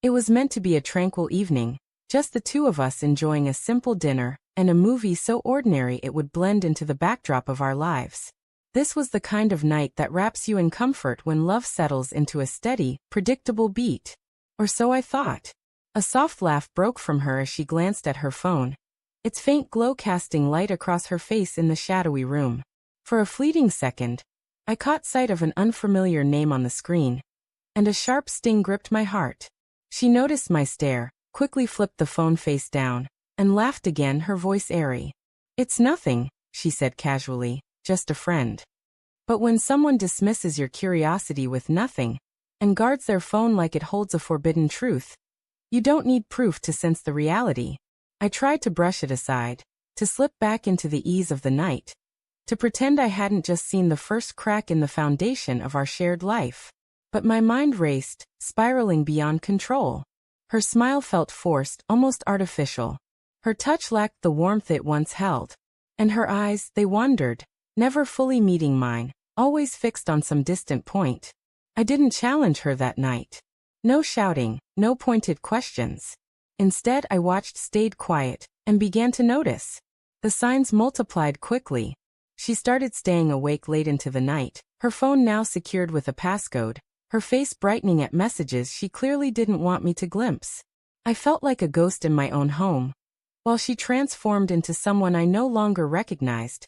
It was meant to be a tranquil evening, just the two of us enjoying a simple dinner and a movie so ordinary it would blend into the backdrop of our lives. This was the kind of night that wraps you in comfort when love settles into a steady, predictable beat. Or so I thought. A soft laugh broke from her as she glanced at her phone, its faint glow casting light across her face in the shadowy room. For a fleeting second, I caught sight of an unfamiliar name on the screen, and a sharp sting gripped my heart. She noticed my stare, quickly flipped the phone face down, and laughed again, her voice airy. "It's nothing," she said casually, "just a friend." But when someone dismisses your curiosity with nothing, and guards their phone like it holds a forbidden truth, you don't need proof to sense the reality. I tried to brush it aside, to slip back into the ease of the night, to pretend I hadn't just seen the first crack in the foundation of our shared life. But my mind raced, spiraling beyond control. Her smile felt forced, almost artificial. Her touch lacked the warmth it once held. And her eyes, they wandered, never fully meeting mine, always fixed on some distant point. I didn't challenge her that night. No shouting, no pointed questions. Instead, I watched, stayed quiet, and began to notice. The signs multiplied quickly. She started staying awake late into the night, her phone now secured with a passcode, her face brightening at messages she clearly didn't want me to glimpse. I felt like a ghost in my own home, while she transformed into someone I no longer recognized,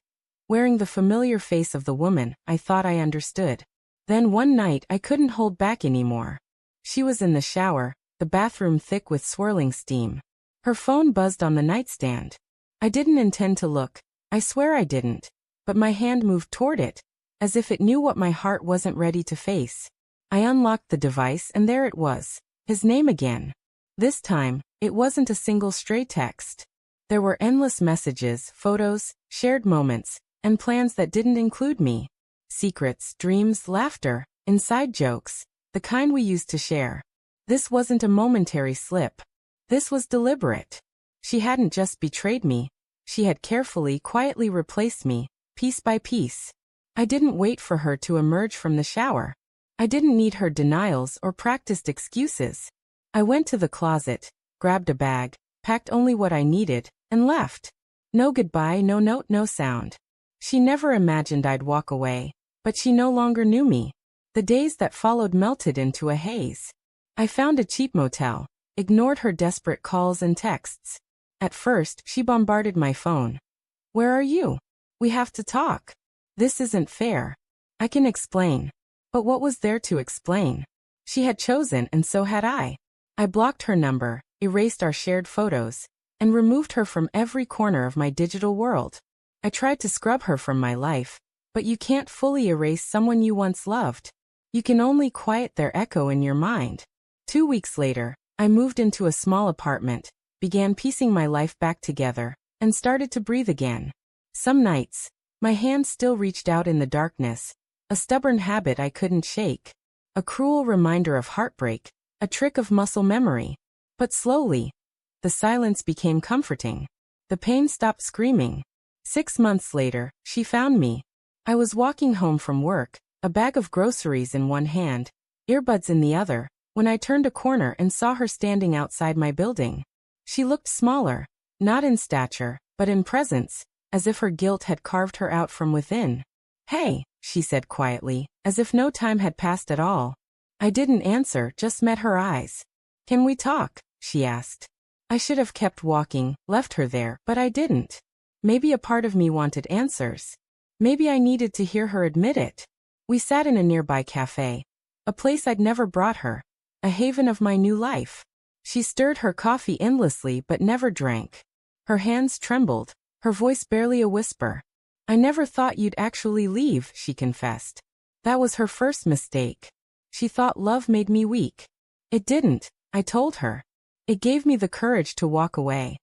wearing the familiar face of the woman I thought I understood. Then one night I couldn't hold back anymore. She was in the shower, the bathroom thick with swirling steam. Her phone buzzed on the nightstand. I didn't intend to look, I swear I didn't, but my hand moved toward it, as if it knew what my heart wasn't ready to face. I unlocked the device and there it was, his name again. This time, it wasn't a single stray text. There were endless messages, photos, shared moments, and plans that didn't include me. Secrets, dreams, laughter, inside jokes, the kind we used to share. This wasn't a momentary slip. This was deliberate. She hadn't just betrayed me. She had carefully, quietly replaced me, piece by piece. I didn't wait for her to emerge from the shower. I didn't need her denials or practiced excuses. I went to the closet, grabbed a bag, packed only what I needed, and left. No goodbye, no note, no sound. She never imagined I'd walk away, but she no longer knew me. The days that followed melted into a haze. I found a cheap motel, ignored her desperate calls and texts. At first, she bombarded my phone. "Where are you? We have to talk. This isn't fair." I can explain. But what was there to explain? She had chosen and so had I. I blocked her number, erased our shared photos, and removed her from every corner of my digital world. I tried to scrub her from my life, but you can't fully erase someone you once loved. You can only quiet their echo in your mind. 2 weeks later, I moved into a small apartment, began piecing my life back together, and started to breathe again. Some nights, my hands still reached out in the darkness, a stubborn habit I couldn't shake, a cruel reminder of heartbreak, a trick of muscle memory. But slowly, the silence became comforting. The pain stopped screaming. 6 months later, she found me. I was walking home from work, a bag of groceries in one hand, earbuds in the other, when I turned a corner and saw her standing outside my building. She looked smaller, not in stature, but in presence, as if her guilt had carved her out from within. "Hey," she said quietly, as if no time had passed at all. I didn't answer, just met her eyes. "Can we talk?" she asked. I should have kept walking, left her there, but I didn't. Maybe a part of me wanted answers. Maybe I needed to hear her admit it. We sat in a nearby cafe, a place I'd never brought her, a haven of my new life. She stirred her coffee endlessly but never drank. Her hands trembled, her voice barely a whisper. "I never thought you'd actually leave," she confessed. That was her first mistake. She thought love made me weak. It didn't, I told her. It gave me the courage to walk away.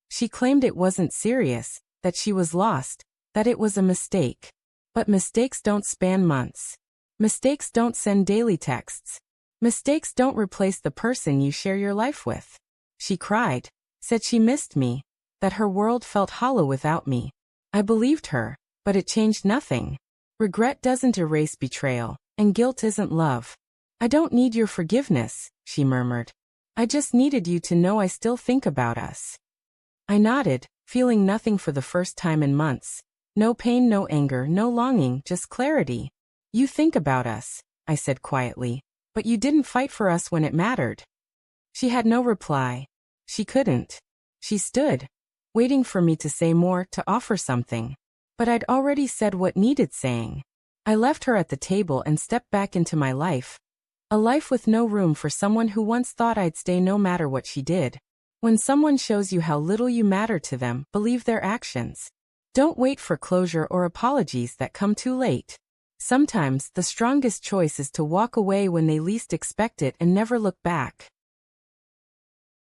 She claimed it wasn't serious, that she was lost, that it was a mistake. But mistakes don't span months. Mistakes don't send daily texts. Mistakes don't replace the person you share your life with. She cried, said she missed me, that her world felt hollow without me. I believed her, but it changed nothing. Regret doesn't erase betrayal, and guilt isn't love. "I don't need your forgiveness," she murmured. I just needed you to know I still think about us. I nodded, feeling nothing for the first time in months. No pain, no anger, no longing, just clarity. You think about us, I said quietly, but you didn't fight for us when it mattered. She had no reply. She couldn't. She stood, waiting for me to say more, to offer something. But I'd already said what needed saying. I left her at the table and stepped back into my life. A life with no room for someone who once thought I'd stay no matter what she did. When someone shows you how little you matter to them, believe their actions. Don't wait for closure or apologies that come too late. Sometimes the strongest choice is to walk away when they least expect it and never look back.